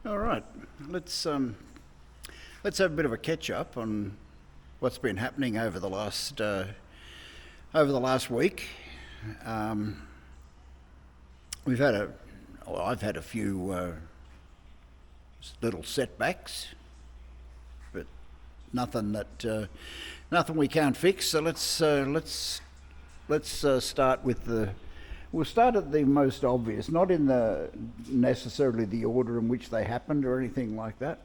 All right, let's have a bit of a catch up on what's been happening over the last week. We've had I've had a few little setbacks, but nothing we can't fix. So let's start with the. We'll start at the most obvious, not in necessarily the order in which they happened or anything like that.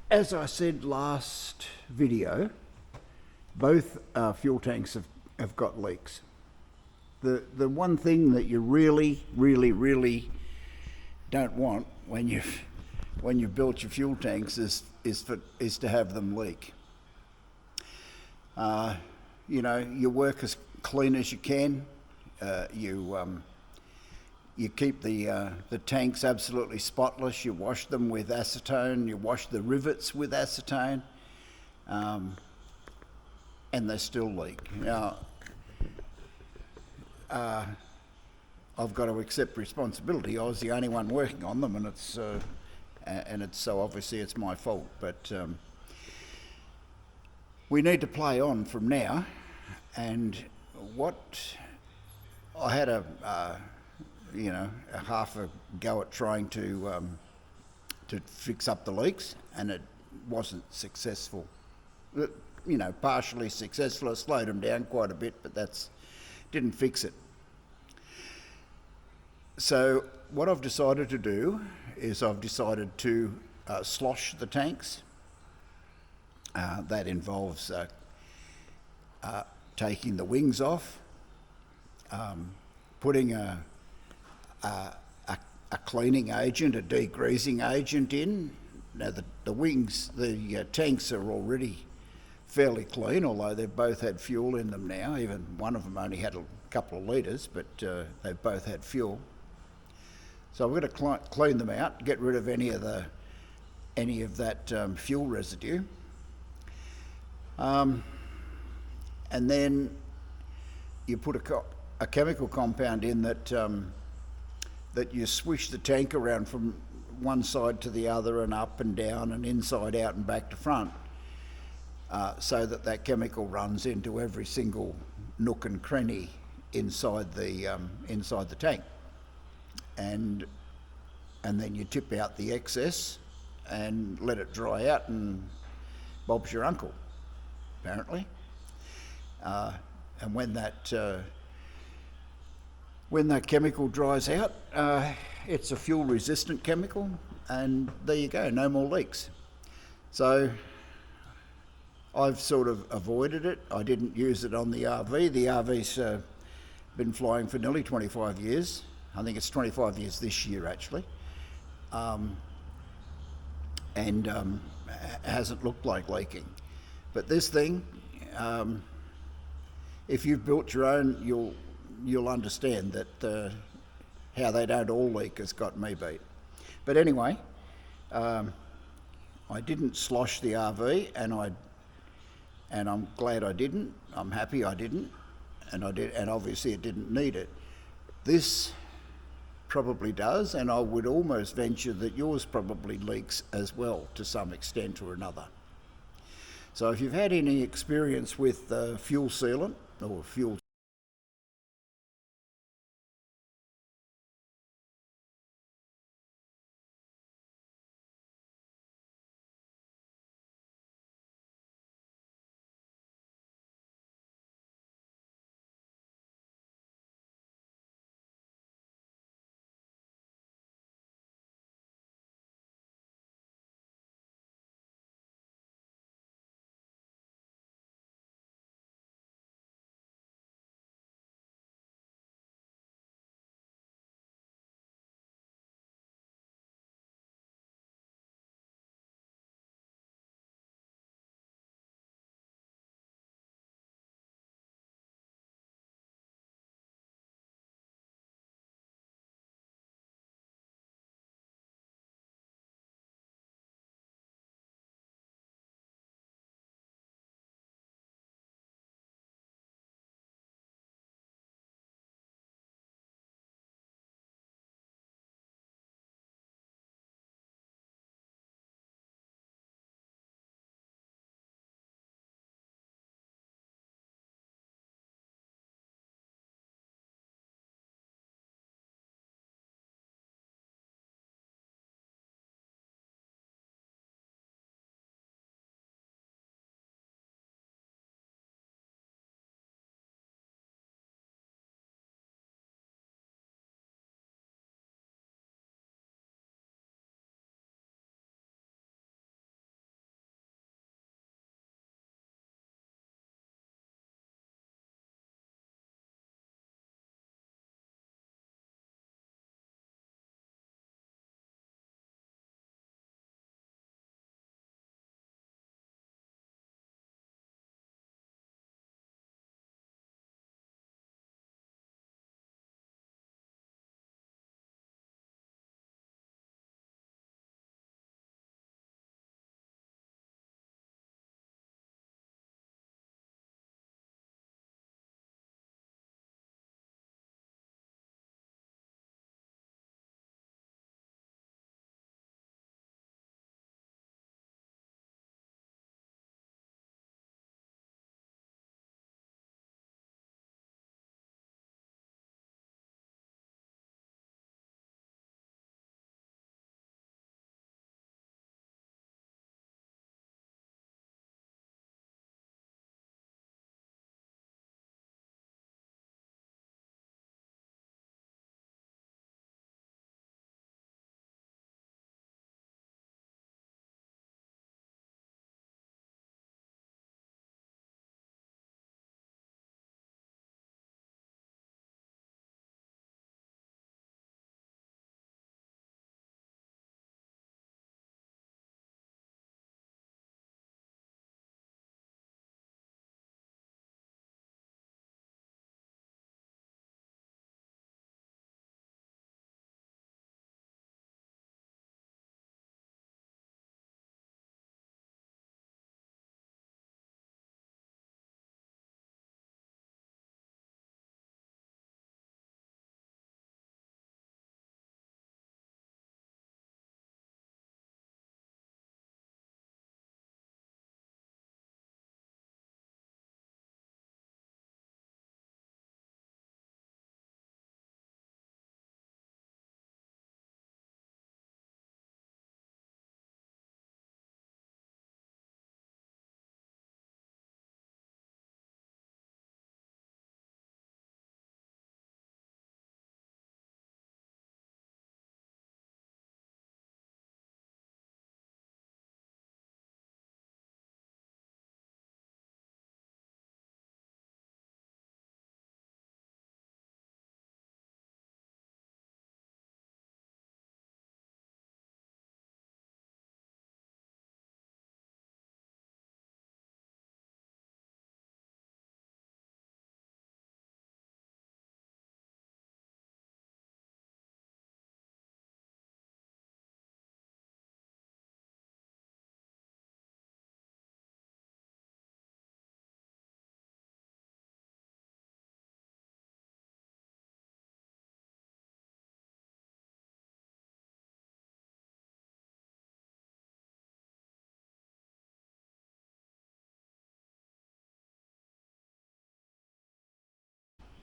As I said last video, both fuel tanks have got leaks. The one thing that you really don't want when you've built your fuel tanks is to have them leak. You work as clean as you can. You keep the tanks absolutely spotless. You wash them with acetone. You wash the rivets with acetone, and they still leak. Now, I've got to accept responsibility. I was the only one working on them, and it's so obviously it's my fault. But we need to play on from now, and what I had a half a go at trying to fix up the leaks, and it wasn't successful. Partially successful. It slowed them down quite a bit, but didn't fix it. So what I've decided to do is I've decided to slosh the tanks. That involves taking the wings off, putting a cleaning agent, a degreasing agent in. Now the wings, the tanks are already fairly clean, although they've both had fuel in them now. Even one of them only had a couple of litres, but they've both had fuel. So I'm going to clean them out, get rid of any of that fuel residue. And then you put a chemical compound in that you swish the tank around from one side to the other and up and down and inside out and back to front, so that chemical runs into every single nook and cranny inside the tank, and then you tip out the excess and let it dry out, and Bob's your uncle, apparently. And when that chemical dries out, it's a fuel resistant chemical, and there you go, no more leaks. So I've sort of avoided it. I didn't use it on the RV. The RV's been flying for nearly 25 years. I think it's 25 years this year, actually. And hasn't looked like leaking. But this thing, if you've built your own, you'll understand that how they don't all leak has got me beat. But anyway, I didn't slosh the RV, and I'm glad I didn't. I'm happy I didn't, and obviously it didn't need it. This probably does, and I would almost venture that yours probably leaks as well to some extent or another. So if you've had any experience with fuel sealant or fuel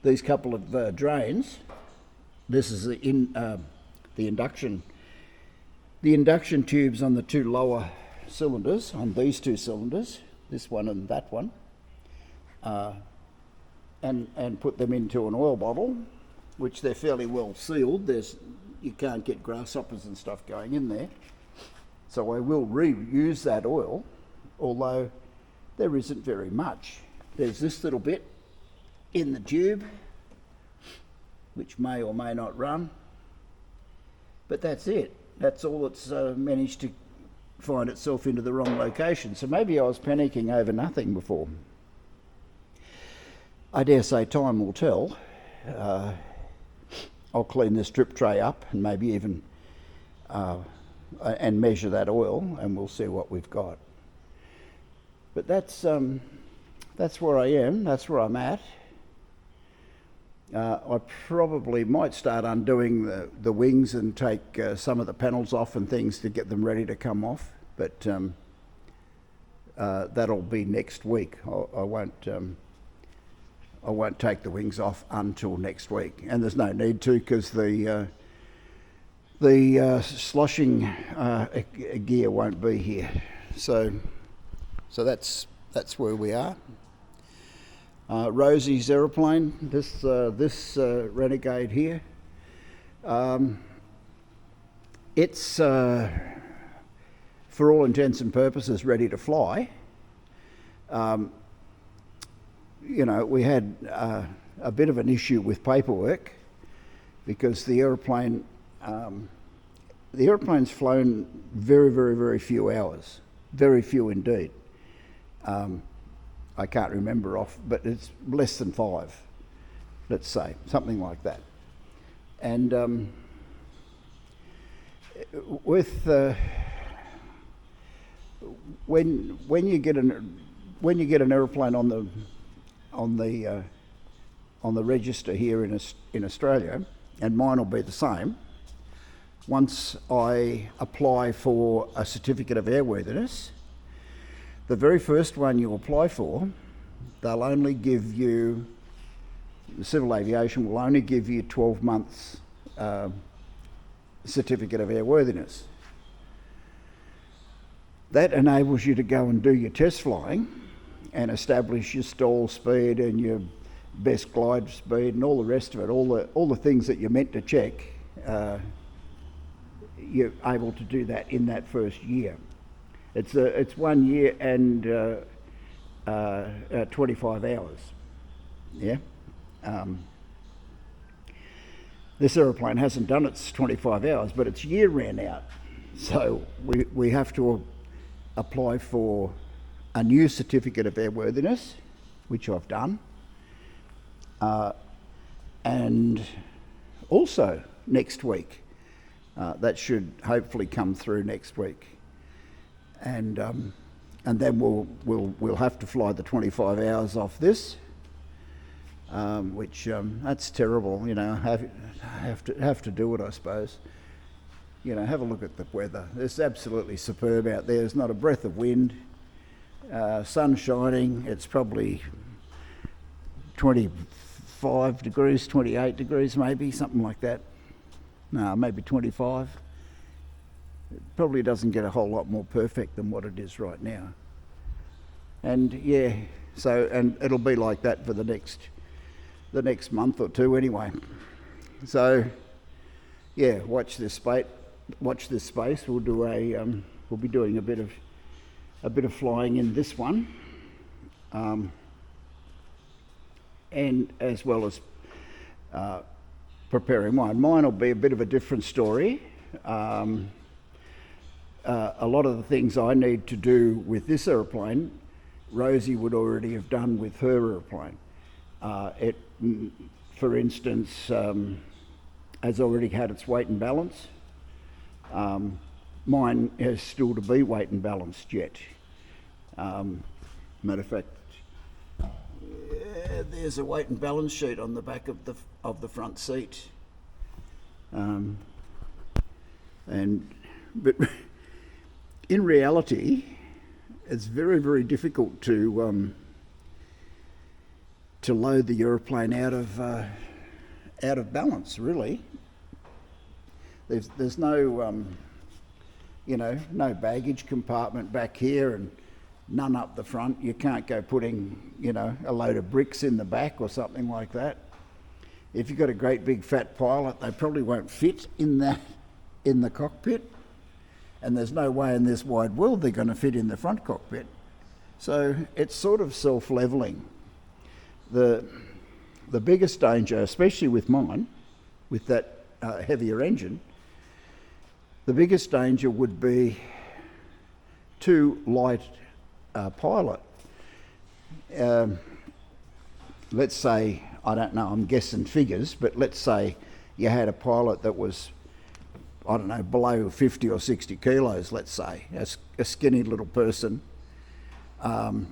these couple of drains. This is the induction tubes on the two lower cylinders, on these two cylinders, this one and that one, and put them into an oil bottle, which they're fairly well sealed. You can't get grasshoppers and stuff going in there. So I will reuse that oil, although there isn't very much. There's this little bit in the tube, which may or may not run, but that's it. That's all it's managed to find itself into the wrong location. So maybe I was panicking over nothing before. I dare say time will tell. I'll clean this drip tray up and maybe even and measure that oil, and we'll see what we've got. But that's where I am. That's where I'm at. I probably might start undoing the wings and take some of the panels off and things to get them ready to come off, but that'll be next week. I won't take the wings off until next week, and there's no need to, because the sloshing gear won't be here. So that's where we are. Rosie's aeroplane, this Renegade here, it's for all intents and purposes ready to fly. We had a bit of an issue with paperwork, because the aeroplane's flown very, very, very few hours, very few indeed. I can't remember off, but it's less than 5, let's say, something like that. And when you get an aeroplane on the register here in Australia, and mine will be the same. Once I apply for a certificate of airworthiness, the very first one you apply for, they'll only give you, the civil aviation will only give you 12 months certificate of airworthiness. That enables you to go and do your test flying and establish your stall speed and your best glide speed and all the rest of it, all the things that you're meant to check. You're able to do that in that first year. It's 1 year and 25 hours. Yeah. This aeroplane hasn't done its 25 hours, but its year ran out, so we have to apply for a new certificate of airworthiness, which I've done, and also next week. That should hopefully come through next week, and then we'll have to fly the 25 hours off this, which that's terrible. Have to do it, I suppose. Have a look at the weather. It's absolutely superb out there. There's not a breath of wind. Sun shining. It's probably 25 degrees, 28 degrees maybe, something like that. No, maybe 25. It probably doesn't get a whole lot more perfect than what it is right now. And yeah, and it'll be like that for the next month or two anyway. So yeah, watch this space. We'll do we'll be doing a bit of flying in this one, and as well as preparing mine. Mine will be a bit of a different story. A lot of the things I need to do with this aeroplane, Rosie would already have done with her aeroplane. It, for instance, has already had its weight and balance. Mine has still to be weight and balanced yet. Matter of fact, there's a weight and balance sheet on the back of the front seat. But in reality, it's very, very difficult to to load the aeroplane out of balance, really. There's no no baggage compartment back here and none up the front. You can't go putting a load of bricks in the back or something like that. If you've got a great big fat pilot, they probably won't fit in the cockpit, and there's no way in this wide world they're going to fit in the front cockpit. So it's sort of self-leveling. The biggest danger, especially with mine, with that heavier engine, the biggest danger would be too light pilot. Let's say, I don't know, I'm guessing figures, but let's say you had a pilot that was, I don't know, below 50 or 60 kilos, let's say, a skinny little person, and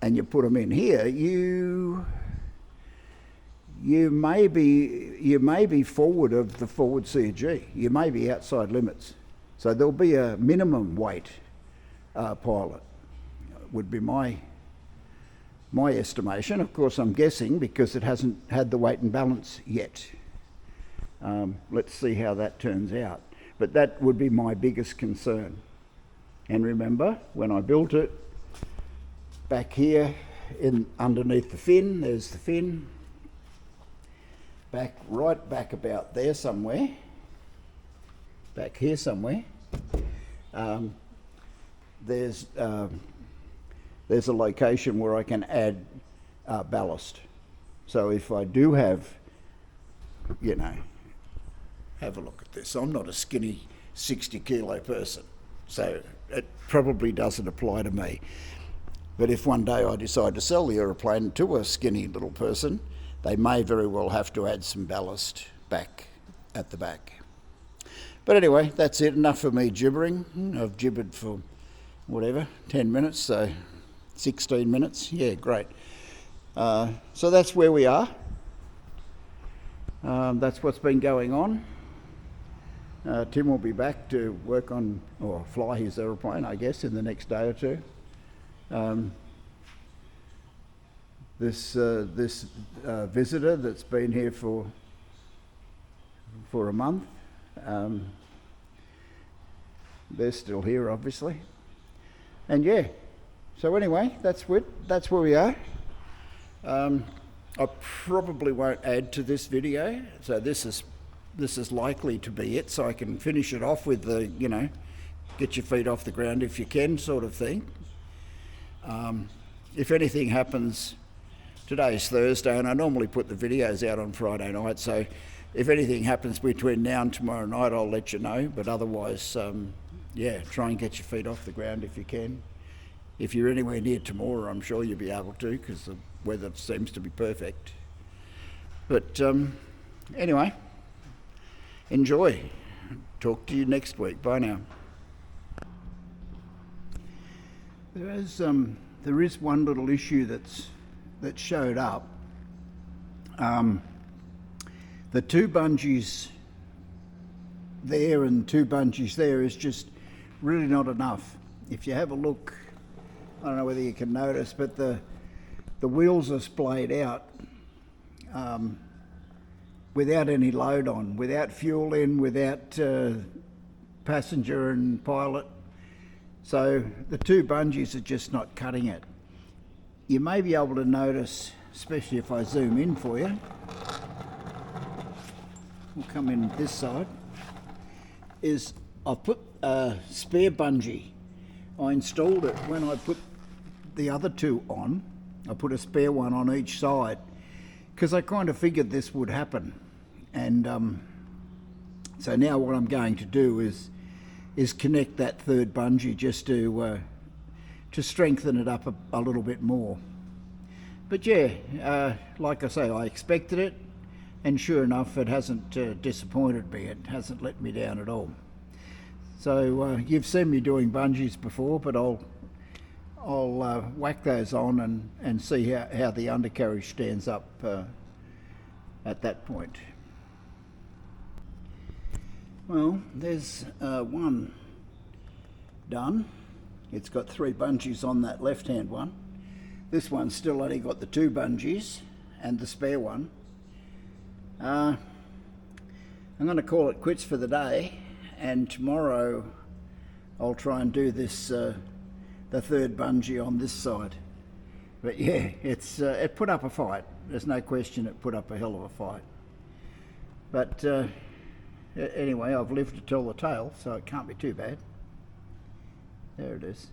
you put them in here, you may be forward of the forward CG. You may be outside limits. So there'll be a minimum weight pilot, would be my estimation. Of course, I'm guessing because it hasn't had the weight and balance yet. Let's see how that turns out. But that would be my biggest concern. And remember, when I built it, back here underneath the fin, there's the fin. Right back about there somewhere, back here somewhere, there's a location where I can add ballast. So if I do have, have a look at this. I'm not a skinny 60 kilo person, so it probably doesn't apply to me. But if one day I decide to sell the aeroplane to a skinny little person, they may very well have to add some ballast back at the back. But anyway, that's it. Enough for me gibbering. I've gibbered for, 10 minutes, so 16 minutes. Yeah, great. So that's where we are. That's what's been going on. Tim will be back to work on, or fly his aeroplane, I guess, in the next day or two. This visitor that's been here for a month, they're still here, obviously. And yeah, so anyway, that's where we are. I probably won't add to this video, so this is likely to be it, so I can finish it off with the, get your feet off the ground if you can sort of thing. If anything happens, today's Thursday, and I normally put the videos out on Friday night, so if anything happens between now and tomorrow night, I'll let you know. But otherwise, try and get your feet off the ground if you can. If you're anywhere near Temora, I'm sure you'll be able to, because the weather seems to be perfect. But anyway, enjoy. Talk to you next week. Bye now. There is one little issue that showed up. The two bungees there and two bungees there is just really not enough. If you have a look, I don't know whether you can notice, but the wheels are splayed out without any load on, without fuel in, without passenger and pilot. So the two bungees are just not cutting it. You may be able to notice, especially if I zoom in for you. We'll come in this side. Is I've put a spare bungee. I installed it when I put the other two on. I put a spare one on each side because I kind of figured this would happen. And so now what I'm going to do is connect that third bungee just to strengthen it up a little bit more. But yeah, like I say, I expected it, and sure enough, it hasn't disappointed me. It hasn't let me down at all. So you've seen me doing bungees before, but I'll whack those on and see how the undercarriage stands up at that point. Well, there's one done. It's got three bungees on that left-hand one. This one's still only got the 2 bungees and the spare one. I'm going to call it quits for the day, and tomorrow I'll try and do this, the 3rd bungee on this side. But yeah, it put up a fight. There's no question it put up a hell of a fight. But anyway, I've lived to tell the tale, so it can't be too bad. There it is.